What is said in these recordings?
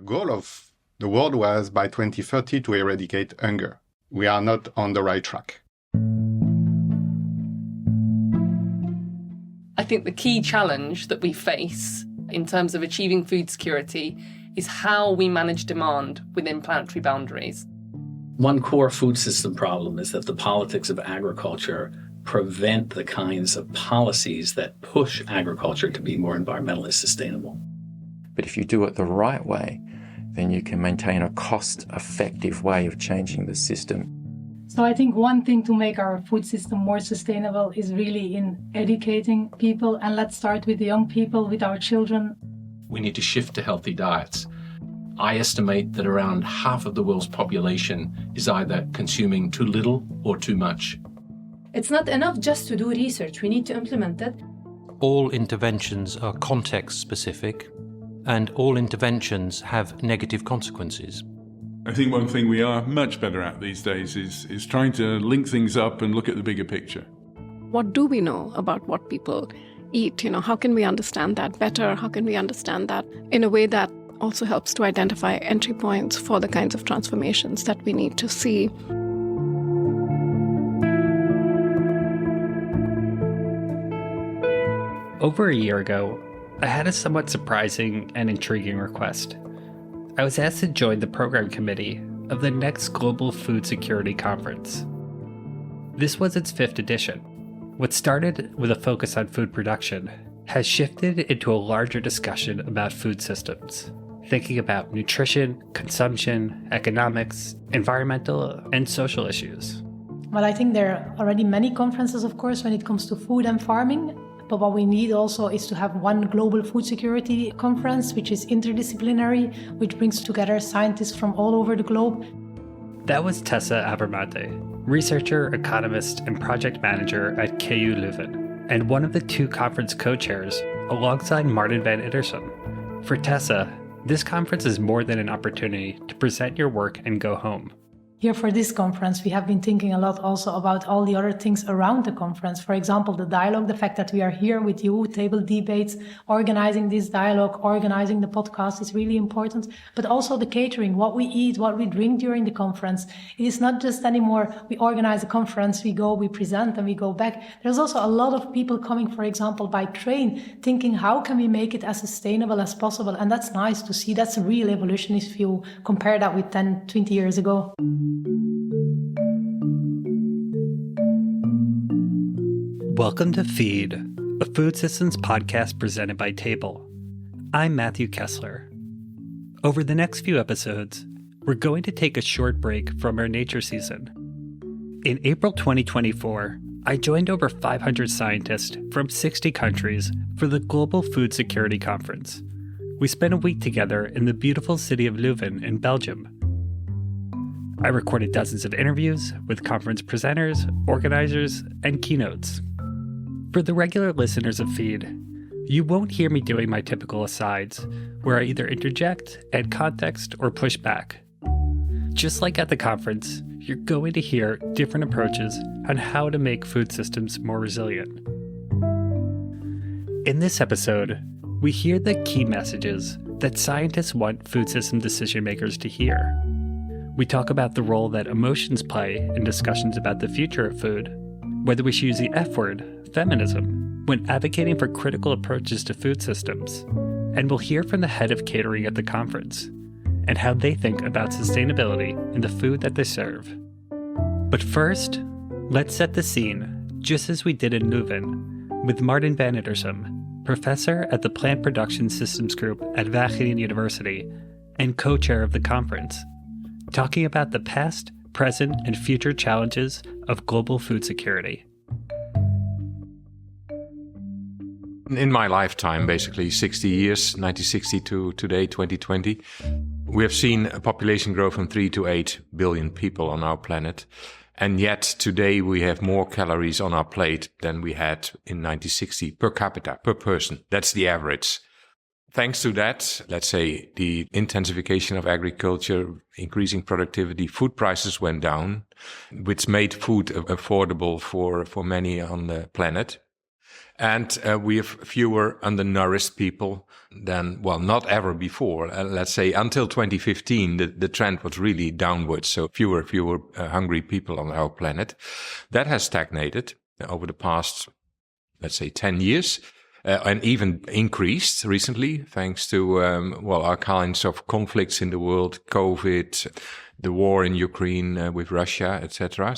The goal of the world was by 2030 to eradicate hunger. We are not on the right track. I think the key challenge that we face in terms of achieving food security is how we manage demand within planetary boundaries. One core food system problem is that the politics of agriculture prevent the kinds of policies that push agriculture to be more environmentally sustainable. But if you do it the right way, then you can maintain a cost-effective way of changing the system. So I think one thing to make our food system more sustainable is really in educating people. And let's start with the young people, with our children. We need to shift to healthy diets. I estimate that around half of the world's population is either consuming too little or too much. It's not enough just to do research. We need to implement it. All interventions are context-specific, and all interventions have negative consequences. I think one thing we are much better at these days is trying to link things up and look at the bigger picture. What do we know about what people eat? How can we understand that better? How can we understand that in a way that also helps to identify entry points for the kinds of transformations that we need to see? Over a year ago, I had a somewhat surprising and intriguing request. I was asked to join the program committee of the next Global Food Security Conference. This was its 5th edition. What started with a focus on food production has shifted into a larger discussion about food systems, thinking about nutrition, consumption, economics, environmental, and social issues. Well, I think there are already many conferences, of course, when it comes to food and farming. But what we need also is to have one global food security conference, which is interdisciplinary, which brings together scientists from all over the globe. That was Tessa Abermante, researcher, economist, and project manager at KU Leuven, and one of the 2 conference co-chairs alongside Martin van Ittersum. For Tessa, this conference is more than an opportunity to present your work and go home. Here for this conference, we have been thinking a lot also about all the other things around the conference. For example, the dialogue, the fact that we are here with you, table debates, organizing this dialogue, organizing the podcast is really important. But also the catering, what we eat, what we drink during the conference. It is not just anymore, we organize a conference, we go, we present, and we go back. There's also a lot of people coming, for example, by train, thinking how can we make it as sustainable as possible? And that's nice to see. That's a real evolutionist view. Compare that with 10, 20 years ago. Welcome to Feed, a food systems podcast presented by Table. I'm Matthew Kessler. Over the next few episodes, we're going to take a short break from our nature season. In April 2024, I joined over 500 scientists from 60 countries for the Global Food Security Conference. We spent a week together in the beautiful city of Leuven in Belgium. I recorded dozens of interviews with conference presenters, organizers, and keynotes. For the regular listeners of Feed, you won't hear me doing my typical asides, where I either interject, add context, or push back. Just like at the conference, you're going to hear different approaches on how to make food systems more resilient. In this episode, we hear the key messages that scientists want food system decision makers to hear. We talk about the role that emotions play in discussions about the future of food, whether we should use the F word, feminism, when advocating for critical approaches to food systems, and we'll hear from the head of catering at the conference and how they think about sustainability in the food that they serve. But first, let's set the scene, just as we did in Leuven, with Martin van Ittersum, professor at the Plant Production Systems Group at Wageningen University and co-chair of the conference, talking about the past, present, and future challenges of global food security. In my lifetime, basically 60 years, 1960 to today, 2020, we have seen a population grow from 3 to 8 billion people on our planet. And yet today we have more calories on our plate than we had in 1960 per capita, per person. That's the average. Thanks to that, let's say the intensification of agriculture, increasing productivity, food prices went down, which made food affordable for many on the planet. And we have fewer undernourished people than, well, not ever before. Let's say until 2015, the trend was really downwards. So fewer hungry people on our planet. That has stagnated over the past, let's say, 10 years. And even increased recently, thanks to, all kinds of conflicts in the world, COVID, the war in Ukraine with Russia, etc.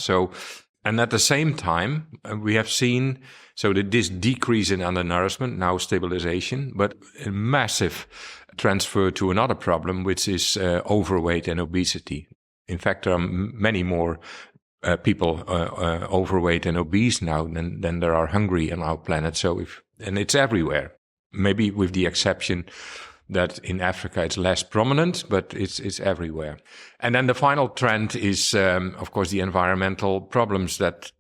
And at the same time, we have seen this decrease in undernourishment, now stabilization, but a massive transfer to another problem, which is overweight and obesity. In fact, there are many more people overweight and obese now than there are hungry on our planet. And it's everywhere, maybe with the exception that in Africa it's less prominent, but it's everywhere. And then the final trend is, of course, the environmental problems that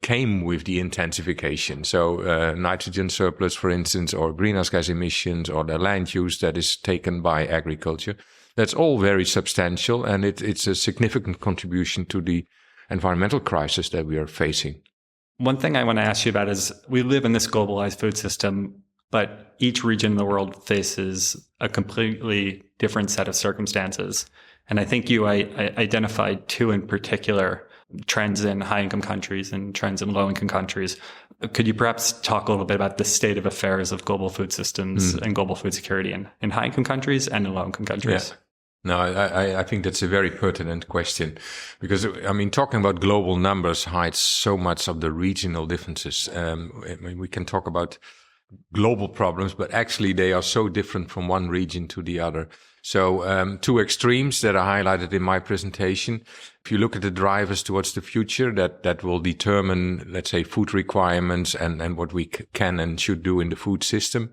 came with the intensification. So nitrogen surplus, for instance, or greenhouse gas emissions, or the land use that is taken by agriculture. That's all very substantial, and it's a significant contribution to the environmental crisis that we are facing. One thing I want to ask you about is we live in this globalized food system, but each region in the world faces a completely different set of circumstances. And I think you identified two in particular, trends in high-income countries and trends in low-income countries. Could you perhaps talk a little bit about the state of affairs of global food systems and global food security in high-income countries and in low-income countries? Yeah. No, I think that's a very pertinent question because, talking about global numbers hides so much of the regional differences. We can talk about global problems, but actually they are so different from one region to the other. So two extremes that are highlighted in my presentation. If you look at the drivers towards the future that will determine, let's say, food requirements and what we can and should do in the food system.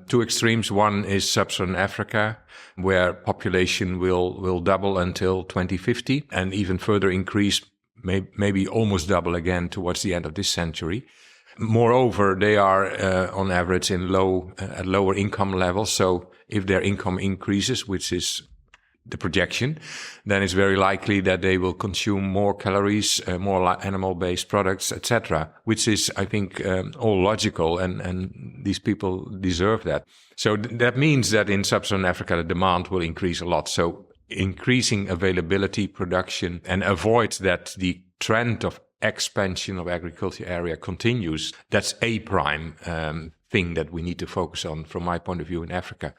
Two extremes. One is sub-Saharan Africa, where population will double until 2050 and even further increase, maybe almost double again towards the end of this century. Moreover, they are on average at lower income levels. So if their income increases, which is the projection, then it's very likely that they will consume more calories, more animal-based products, etc., which is, I think, all logical, and these people deserve that. So that means that in sub-Saharan Africa, the demand will increase a lot. So increasing availability, production, and avoid that the trend of expansion of agriculture area continues. That's a prime thing that we need to focus on, from my point of view, in Africa.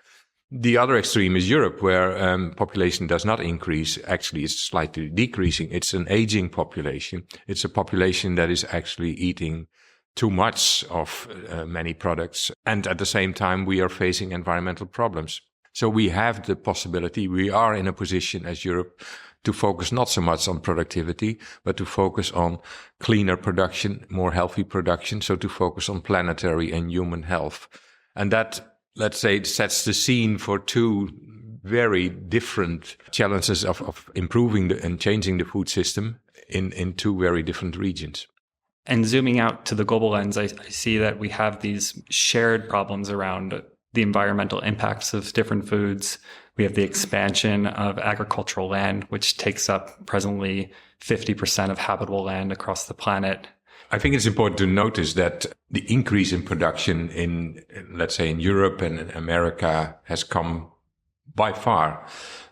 The other extreme is Europe, where population does not increase. Actually, it's slightly decreasing. It's an aging population. It's a population that is actually eating too much of many products. And at the same time, we are facing environmental problems. So we have the possibility, we are in a position as Europe to focus not so much on productivity, but to focus on cleaner production, more healthy production. So to focus on planetary and human health. And that, let's say, sets the scene for two very different challenges of improving and changing the food system in two very different regions. And zooming out to the global lens, I see that we have these shared problems around the environmental impacts of different foods. We have the expansion of agricultural land, which takes up presently 50% of habitable land across the planet. I think it's important to notice that the increase in production in, let's say, in Europe and in America has come by far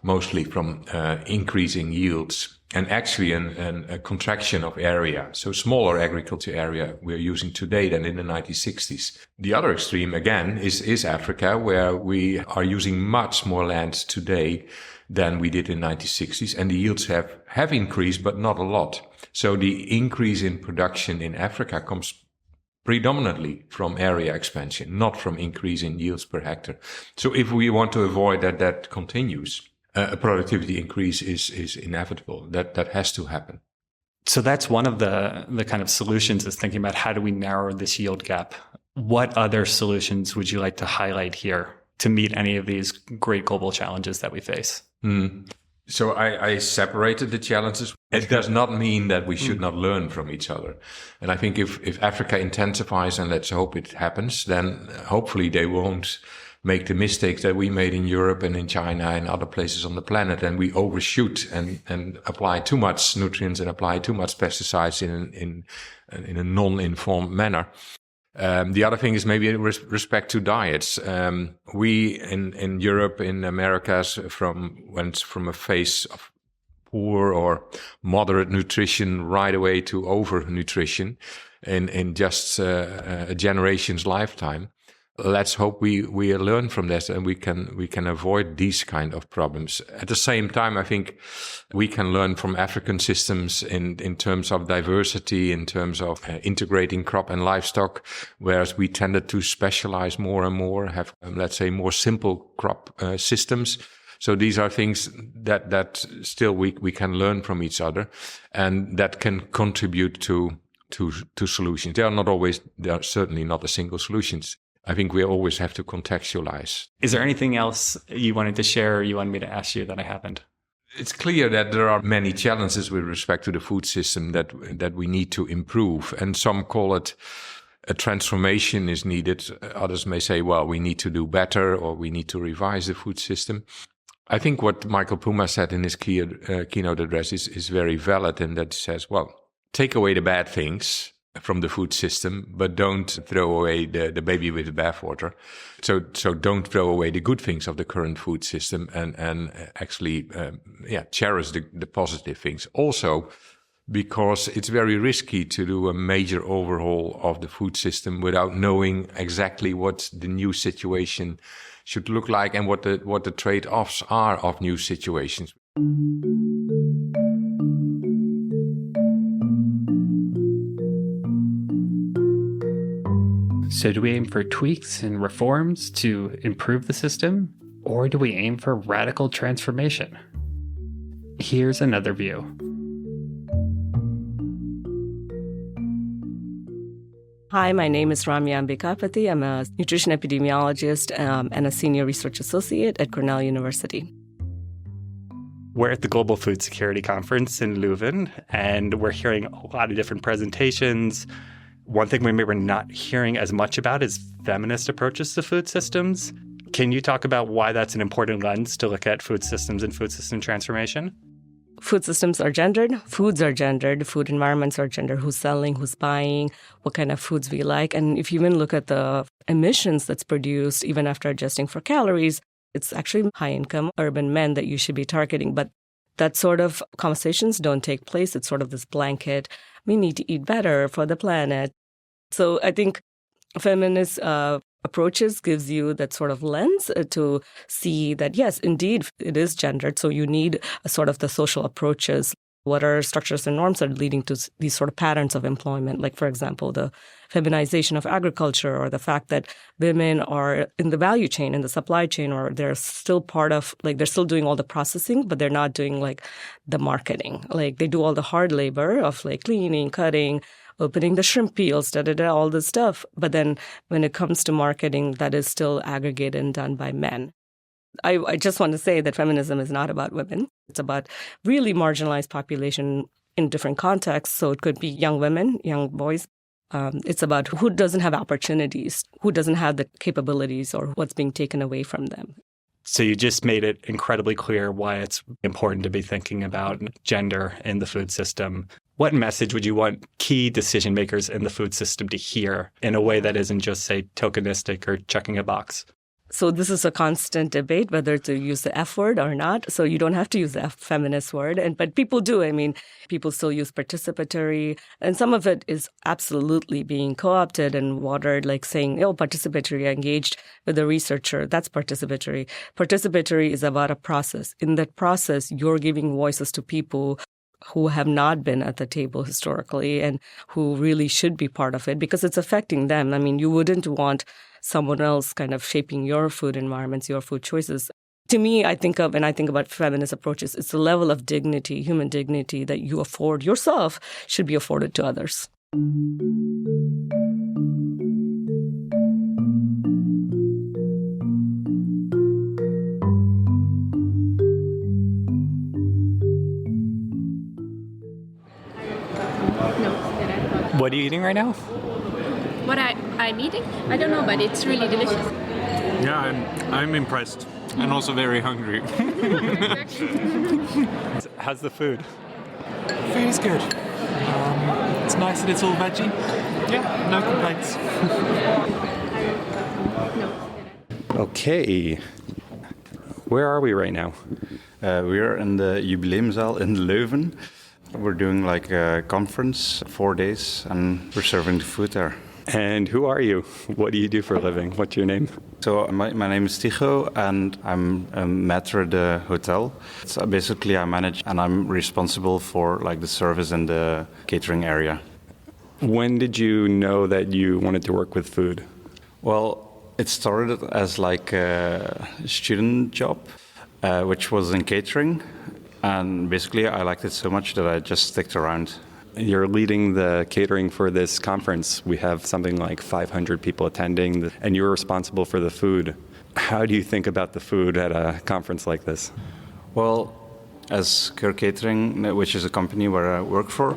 mostly from increasing yields and actually a contraction of area. So smaller agriculture area we're using today than in the 1960s. The other extreme, again, is Africa, where we are using much more land today than we did in the 1960s. And the yields have increased, but not a lot. So the increase in production in Africa comes predominantly from area expansion, not from increase in yields per hectare. So if we want to avoid that continues, a productivity increase is inevitable. That has to happen. So that's one of the kind of solutions, is thinking about how do we narrow this yield gap. What other solutions would you like to highlight here to meet any of these great global challenges that we face? So I separated the challenges. It does not mean that we should not learn from each other. And I think if Africa intensifies, and let's hope it happens, then hopefully they won't make the mistakes that we made in Europe and in China and other places on the planet, and we overshoot and apply too much nutrients and apply too much pesticides in a non-informed manner. The other thing is maybe with respect to diets. We in Europe, in Americas, went from a phase of poor or moderate nutrition right away to overnutrition in just a generation's lifetime. Let's hope we learn from this and we can avoid these kind of problems. At the same time, I think we can learn from African systems in terms of diversity, in terms of integrating crop and livestock, whereas we tended to specialize more and more, have, let's say, more simple crop systems. So these are things that still we can learn from each other and that can contribute to solutions. They are certainly not the single solutions. I think we always have to contextualize. Is there anything else you wanted to share or you wanted me to ask you that I haven't? It's clear that there are many challenges with respect to the food system that we need to improve. And some call it a transformation is needed. Others may say, well, we need to do better or we need to revise the food system. I think what Michael Puma said in his keynote address is very valid, and that says, well, take away the bad things from the food system, but don't throw away the baby with the bathwater. So don't throw away the good things of the current food system and actually cherish the positive things. Also, because it's very risky to do a major overhaul of the food system without knowing exactly what the new situation should look like and what the trade-offs are of new situations. So do we aim for tweaks and reforms to improve the system, or do we aim for radical transformation? Here's another view. Hi, my name is Ramya Ambikapati. I'm a nutrition epidemiologist and a senior research associate at Cornell University. We're at the Global Food Security Conference in Leuven, and we're hearing a lot of different presentations. One thing we maybe we're not hearing as much about is feminist approaches to food systems. Can you talk about why that's an important lens to look at food systems and food system transformation? Food systems are gendered, foods are gendered, food environments are gendered, who's selling, who's buying, what kind of foods we like. And if you even look at the emissions that's produced, even after adjusting for calories, it's actually high-income urban men that you should be targeting. But that sort of conversations don't take place. It's sort of this blanket, we need to eat better for the planet. So I think feminist approaches gives you that sort of lens to see that, yes, indeed, it is gendered. So you need a sort of the social approaches. What are structures and norms that are leading to these sort of patterns of employment? Like, for example, the feminization of agriculture, or the fact that women are in the value chain, in the supply chain, or they're still part of, like, they're still doing all the processing, but they're not doing, like, the marketing. Like, they do all the hard labor of, like, cleaning, cutting, opening the shrimp peels, all this stuff. But then when it comes to marketing, that is still aggregated and done by men. I just want to say that feminism is not about women. It's about really marginalized population in different contexts. So it could be young women, young boys. It's about who doesn't have opportunities, who doesn't have the capabilities, or what's being taken away from them. So you just made it incredibly clear why it's important to be thinking about gender in the food system. What message would you want key decision makers in the food system to hear in a way that isn't just, say, tokenistic or checking a box? So this is a constant debate whether to use the F word or not. So you don't have to use the feminist word, but people do. I mean, people still use participatory, and some of it is absolutely being co-opted and watered, like saying, oh, participatory, engaged with a researcher. That's participatory. Participatory is about a process. In that process, you're giving voices to people who have not been at the table historically and who really should be part of it because it's affecting them. I mean, you wouldn't want someone else kind of shaping your food environments, your food choices. To me, I think of, and I think about feminist approaches, it's the level of dignity, human dignity that you afford yourself should be afforded to others. What are you eating right now? What I'm eating? I don't know, but it's really delicious. Yeah, I'm impressed and also very hungry. How's the food? Food is good. It's nice that it's all veggie. Yeah, no complaints. Okay. Where are we right now? We're in the Jubileumzaal in Leuven. We're doing like a conference, 4 days, and we're serving the food there. And who are you? What do you do for a living? What's your name? So my name is Tycho, and I'm a maître de hotel. So basically, I manage and I'm responsible for like the service in the catering area. When did you know that you wanted to work with food? Well, it started as like a student job, which was in catering. And basically, I liked it so much that I just stuck around. You're leading the catering for this conference. We have something like 500 people attending, and you're responsible for the food. How do you think about the food at a conference like this? Well, as Keur Catering, which is a company where I work for,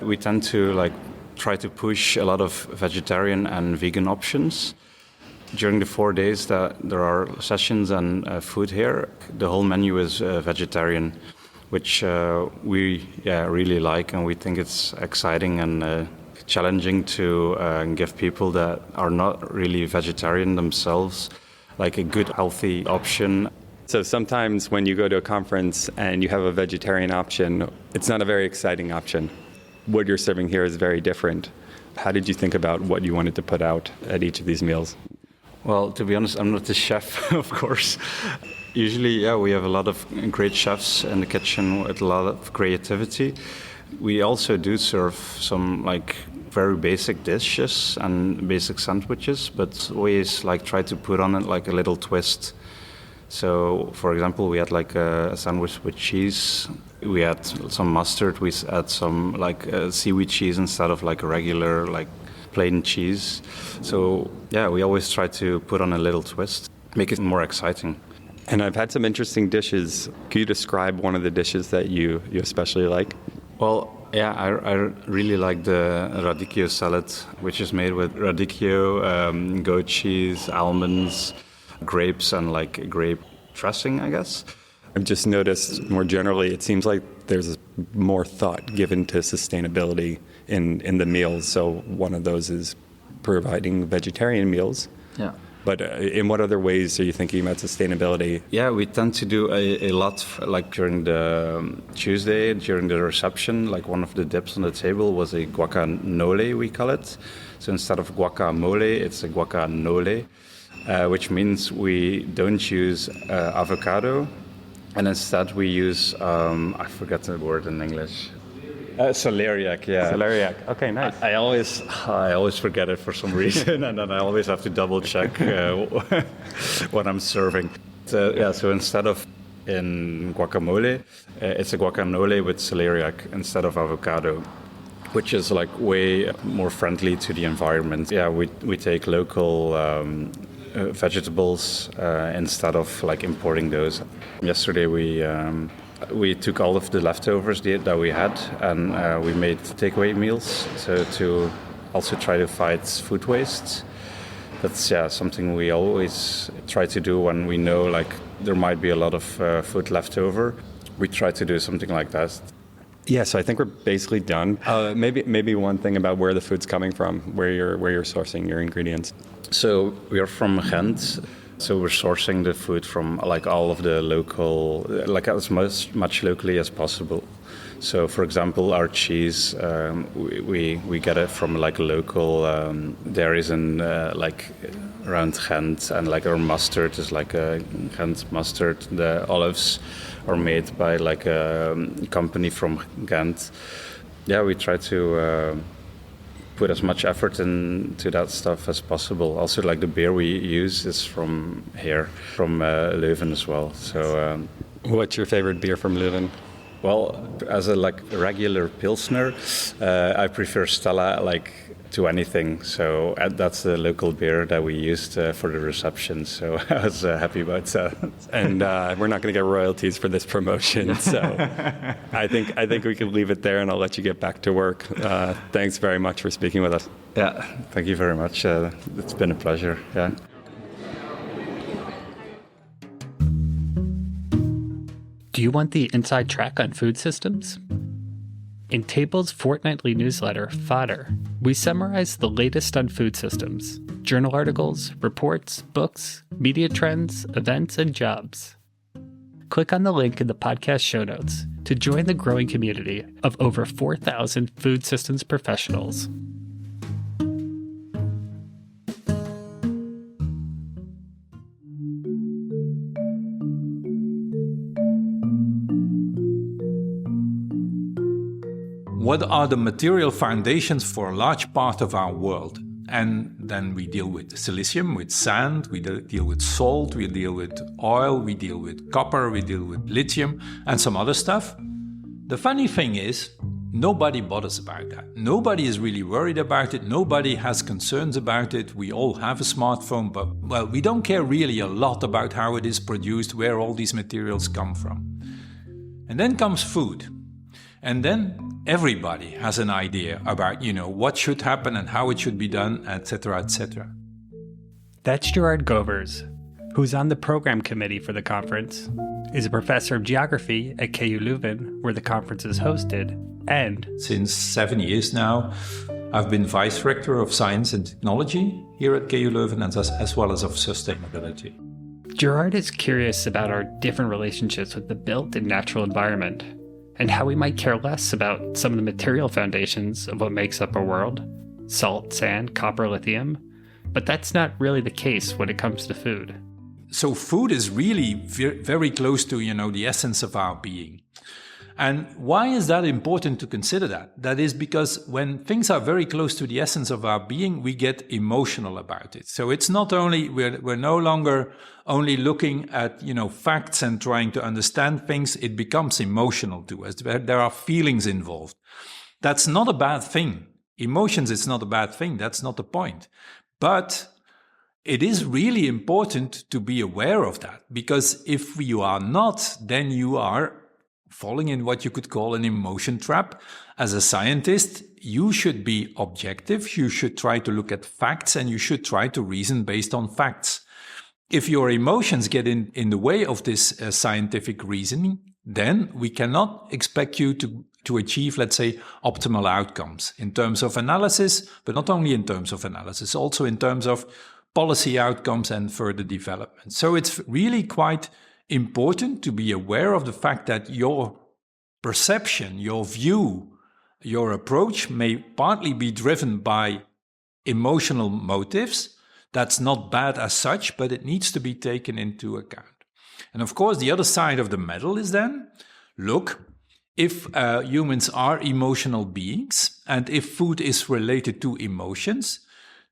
we tend to like try to push a lot of vegetarian and vegan options. During the 4 days that there are sessions and food here, the whole menu is vegetarian, which we really like, and we think it's exciting and challenging to give people that are not really vegetarian themselves like a good healthy option. So sometimes when you go to a conference and you have a vegetarian option, it's not a very exciting option. What you're serving here is very different. How did you think about what you wanted to put out at each of these meals? Well, to be honest, I'm not the chef, of course. Usually, we have a lot of great chefs in the kitchen with a lot of creativity. We also do serve some like very basic dishes and basic sandwiches, but always like try to put on it like a little twist. So, for example, we had like a sandwich with cheese. We had some mustard. We had some like seaweed cheese instead of like a regular like plain cheese. So we always try to put on a little twist, make it more exciting. And I've had some interesting dishes. Can you describe one of the dishes that you especially like? Well, I really like the radicchio salad, which is made with radicchio, goat cheese, almonds, grapes, and like grape dressing, I guess. I've just noticed more generally, it seems like there's more thought given to sustainability in the meals. So one of those is providing vegetarian meals. Yeah. But in what other ways are you thinking about sustainability? Yeah, we tend to do a lot, like during the Tuesday, during the reception, like one of the dips on the table was a guacamole, we call it. So instead of guacamole, it's a guacanole, which means we don't use avocado, and instead we use, I forgot the word in English. Celeriac, yeah. Celeriac. Okay, nice. I always forget it for some reason, and then I always have to double check what I'm serving. So instead of in guacamole, it's a guacamole with celeriac instead of avocado, which is like way more friendly to the environment. Yeah, we take local vegetables instead of like importing those. Yesterday we took all of the leftovers that we had, and we made takeaway meals, so to also try to fight food waste. That's something we always try to do when we know like there might be a lot of food left over. We try to do something like that. Yeah, so I think we're basically done. Maybe one thing about where the food's coming from, where you're sourcing your ingredients. So we are from Ghent. So we're sourcing the food from like all of the local, like as much locally as possible. So for example, our cheese, we get it from like local dairies in like around Ghent, and like our mustard is like a Ghent mustard. The olives are made by like a company from Ghent. Yeah, we try to put as much effort into that stuff as possible. Also, like the beer we use is from here, from Leuven as well. So, what's your favorite beer from Leuven? Well, as a like regular pilsner, I prefer Stella like to anything. So that's the local beer that we used for the reception. So I was happy about that. And we're not going to get royalties for this promotion. So I think we can leave it there, and I'll let you get back to work. Thanks very much for speaking with us. Yeah, thank you very much. It's been a pleasure. Yeah. Do you want the inside track on food systems? In Table's fortnightly newsletter, Fodder, we summarize the latest on food systems, journal articles, reports, books, media trends, events, and jobs. Click on the link in the podcast show notes to join the growing community of over 4,000 food systems professionals. What are the material foundations for a large part of our world? And then we deal with silicium, with sand, we deal with salt, we deal with oil, we deal with copper, we deal with lithium, and some other stuff. The funny thing is, nobody bothers about that. Nobody is really worried about it. Nobody has concerns about it. We all have a smartphone, but, well, we don't care really a lot about how it is produced, where all these materials come from. And then comes food. And then everybody has an idea about, what should happen and how it should be done, etc., etc. That's Gerard Govers, who's on the program committee for the conference, is a professor of geography at KU Leuven, where the conference is hosted, and since 7 years now, I've been Vice Rector of Science and Technology here at KU Leuven, as well as of sustainability. Gerard is curious about our different relationships with the built and natural environment, and how we might care less about some of the material foundations of what makes up our world, salt, sand, copper, lithium, but that's not really the case when it comes to food. So food is really very close to, the essence of our being. And why is that important to consider that? That is because when things are very close to the essence of our being, we get emotional about it. So it's not only, we're no longer only looking at, facts and trying to understand things. It becomes emotional to us. There are feelings involved. That's not a bad thing. Emotions, it's not a bad thing. That's not the point. But it is really important to be aware of that, because if you are not, then you are falling in what you could call an emotion trap. As a scientist, you should be objective, you should try to look at facts, and you should try to reason based on facts. If your emotions get in the way of this scientific reasoning, then we cannot expect you to achieve, let's say, optimal outcomes in terms of analysis, but not only in terms of analysis, also in terms of policy outcomes and further development. So it's really quite important to be aware of the fact that your perception, your view, your approach may partly be driven by emotional motives. That's not bad as such, but it needs to be taken into account. And of course, the other side of the medal is then, look, if humans are emotional beings, and if food is related to emotions,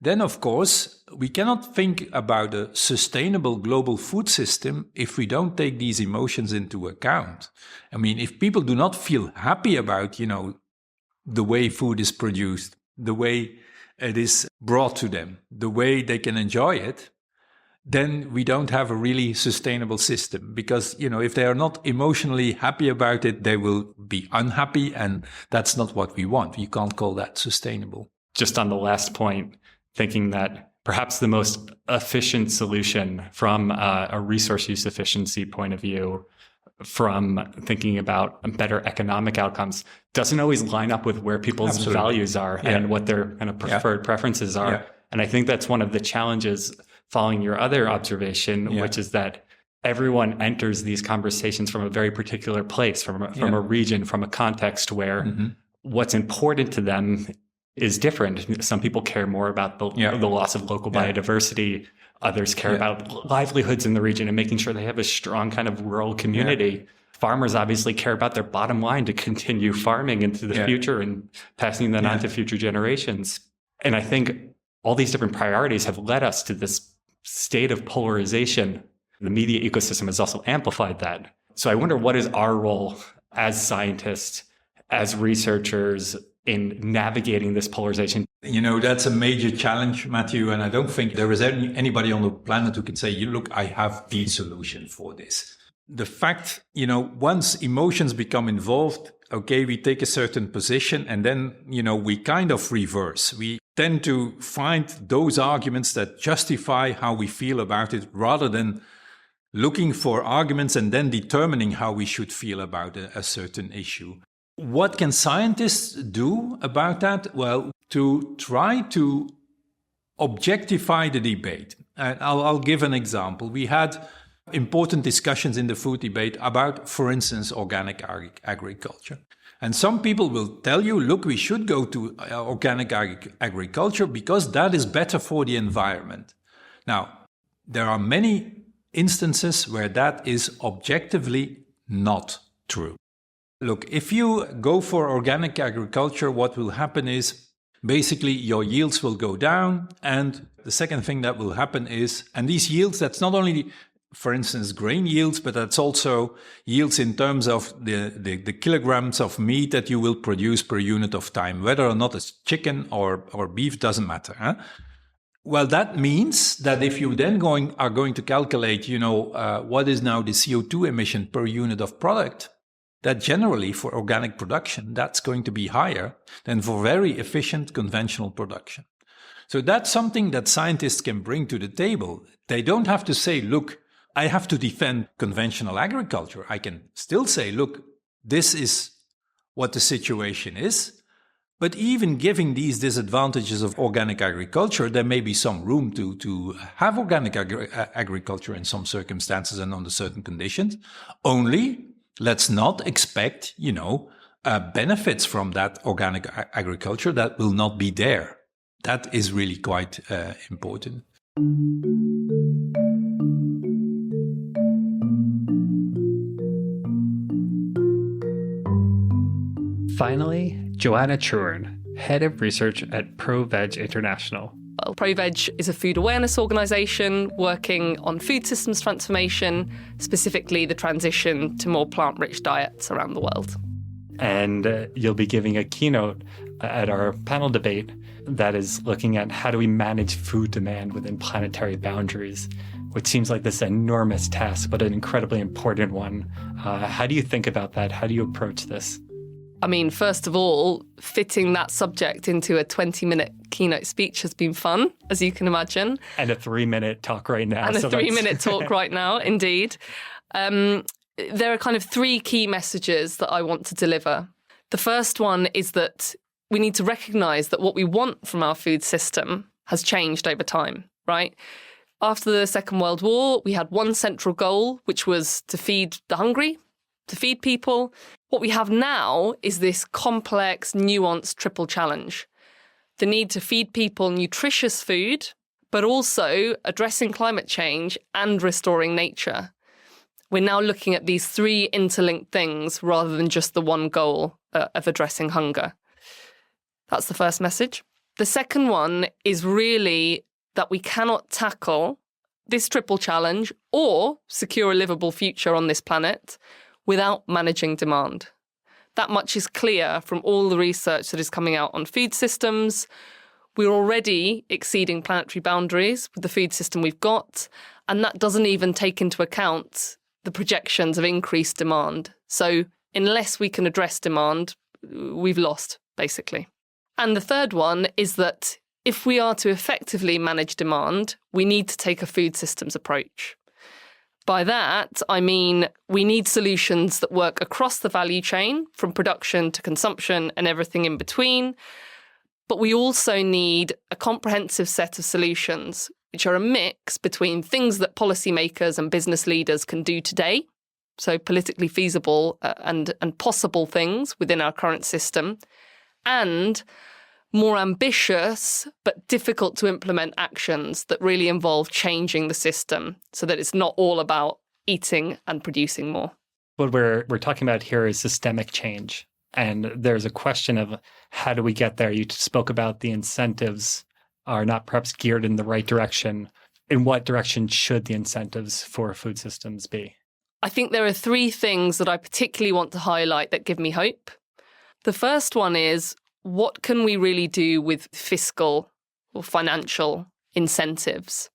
then of course, we cannot think about a sustainable global food system if we don't take these emotions into account. I mean, if people do not feel happy about, the way food is produced, the way it is brought to them, the way they can enjoy it, then we don't have a really sustainable system. Because, if they are not emotionally happy about it, they will be unhappy, and that's not what we want. You can't call that sustainable. Just on the last point, thinking that perhaps the most efficient solution from a resource use efficiency point of view, from thinking about better economic outcomes, doesn't always line up with where people's values are and what their kind of preferred preferences are. Yeah. And I think that's one of the challenges following your other observation, which is that everyone enters these conversations from a very particular place, from a region, from a context where what's important to them is different. Some people care more about the loss of local biodiversity. Others care about livelihoods in the region and making sure they have a strong kind of rural community. Farmers obviously care about their bottom line to continue farming into the future and passing that on to future generations. And I think all these different priorities have led us to this state of polarization. The media ecosystem has also amplified that. So I wonder, what is our role as scientists, as researchers, in navigating this polarization? That's a major challenge, Matthew, and I don't think there is anybody on the planet who can say, look, I have the solution for this. The fact, once emotions become involved, okay, we take a certain position, and then, we kind of reverse. We tend to find those arguments that justify how we feel about it, rather than looking for arguments and then determining how we should feel about a certain issue. What can scientists do about that? Well, to try to objectify the debate. And I'll give an example. We had important discussions in the food debate about, for instance, organic agriculture. And some people will tell you, look, we should go to organic agriculture because that is better for the environment. Now, there are many instances where that is objectively not true. Look, if you go for organic agriculture, what will happen is basically your yields will go down. And the second thing that will happen is, and these yields, that's not only, for instance, grain yields, but that's also yields in terms of the kilograms of meat that you will produce per unit of time, whether or not it's chicken or beef, doesn't matter. Huh? Well, that means that if you then are going to calculate, what is now the CO2 emission per unit of product, that generally for organic production, that's going to be higher than for very efficient conventional production. So that's something that scientists can bring to the table. They don't have to say, look, I have to defend conventional agriculture. I can still say, look, this is what the situation is. But even giving these disadvantages of organic agriculture, there may be some room to have organic agriculture in some circumstances and under certain conditions. Only let's not expect, benefits from that organic agriculture that will not be there. That is really quite important. Finally, Joanna Truern, Head of Research at ProVeg International. Well, ProVeg is a food awareness organisation working on food systems transformation, specifically the transition to more plant-rich diets around the world. And you'll be giving a keynote at our panel debate that is looking at how do we manage food demand within planetary boundaries, which seems like this enormous task, but an incredibly important one. How do you think about that? How do you approach this? I mean, first of all, fitting that subject into a 20-minute keynote speech has been fun, as you can imagine. And a 3-minute talk right now. And a 3-minute talk right now, indeed. There are kind of 3 key messages that I want to deliver. The first one is that we need to recognise that what we want from our food system has changed over time, right? After the Second World War, we had one central goal, which was to feed the hungry, to feed people. What we have now is this complex, nuanced triple challenge. The need to feed people nutritious food, but also addressing climate change and restoring nature. We're now looking at these 3 interlinked things rather than just the one goal of addressing hunger. That's the first message. The second one is really that we cannot tackle this triple challenge or secure a livable future on this planet without managing demand. That much is clear from all the research that is coming out on food systems. We're already exceeding planetary boundaries with the food system we've got, and that doesn't even take into account the projections of increased demand. So unless we can address demand, we've lost, basically. And the third one is that if we are to effectively manage demand, we need to take a food systems approach. By that, I mean we need solutions that work across the value chain, from production to consumption and everything in between. But we also need a comprehensive set of solutions, which are a mix between things that policymakers and business leaders can do today, so politically feasible and possible things within our current system, and more ambitious but difficult to implement actions that really involve changing the system so that it's not all about eating and producing more. What we're talking about here is systemic change. And there's a question of how do we get there? You spoke about the incentives are not perhaps geared in the right direction. In what direction should the incentives for food systems be? I think there are 3 things that I particularly want to highlight that give me hope. The first one is, what can we really do with fiscal or financial incentives?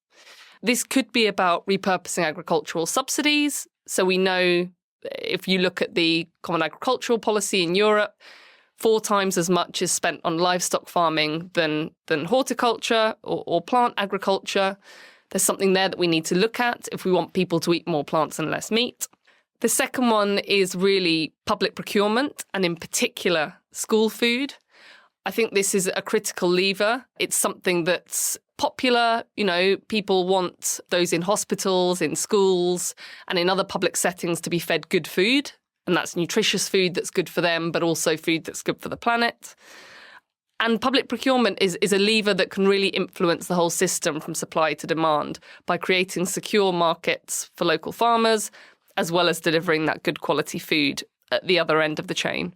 This could be about repurposing agricultural subsidies. So we know if you look at the Common Agricultural Policy in Europe, 4 times as much is spent on livestock farming than horticulture or plant agriculture. There's something there that we need to look at if we want people to eat more plants and less meat. The second one is really public procurement, and in particular, school food. I think this is a critical lever. It's something that's popular. You know, people want those in hospitals, in schools, and in other public settings to be fed good food. And that's nutritious food that's good for them, but also food that's good for the planet. And public procurement is a lever that can really influence the whole system from supply to demand by creating secure markets for local farmers, as well as delivering that good quality food at the other end of the chain.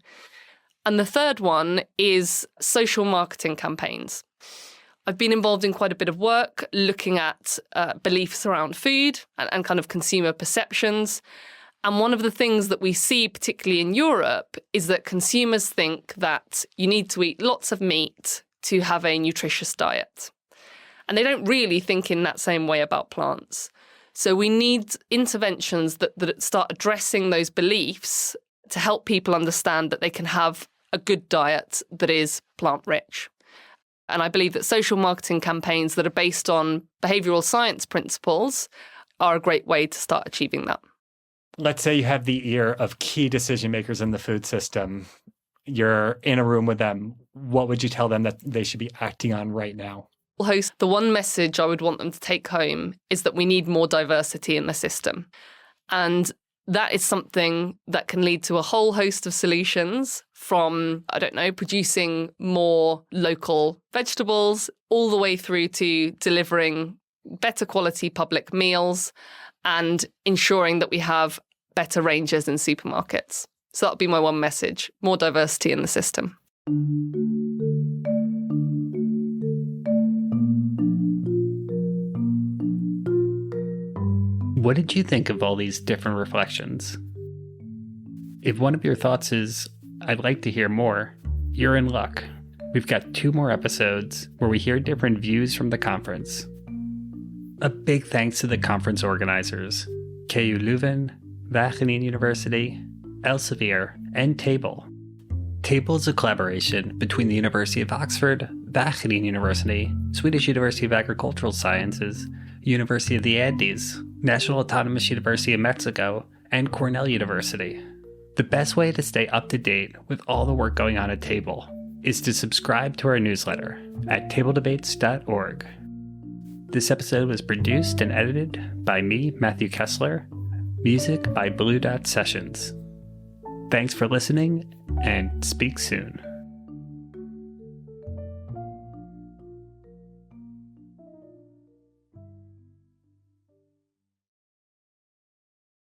And the third one is social marketing campaigns. I've been involved in quite a bit of work looking at beliefs around food and kind of consumer perceptions. And one of the things that we see, particularly in Europe, is that consumers think that you need to eat lots of meat to have a nutritious diet. And they don't really think in that same way about plants. So we need interventions that start addressing those beliefs to help people understand that they can have a good diet that is plant-rich. And I believe that social marketing campaigns that are based on behavioural science principles are a great way to start achieving that. Let's say you have the ear of key decision makers in the food system. You're in a room with them. What would you tell them that they should be acting on right now? Host, the one message I would want them to take home is that we need more diversity in the system. And that is something that can lead to a whole host of solutions from, producing more local vegetables all the way through to delivering better quality public meals and ensuring that we have better ranges in supermarkets. So that would be my one message, more diversity in the system. What did you think of all these different reflections? If one of your thoughts is, I'd like to hear more, you're in luck. We've got 2 more episodes where we hear different views from the conference. A big thanks to the conference organizers, KU Leuven, Wageningen University, Elsevier, and Table. Table is a collaboration between the University of Oxford, Wageningen University, Swedish University of Agricultural Sciences, University of the Andes, National Autonomous University of Mexico, and Cornell University. The best way to stay up to date with all the work going on at Table is to subscribe to our newsletter at tabledebates.org. This episode was produced and edited by me, Matthew Kessler. Music by Blue Dot Sessions. Thanks for listening, and speak soon.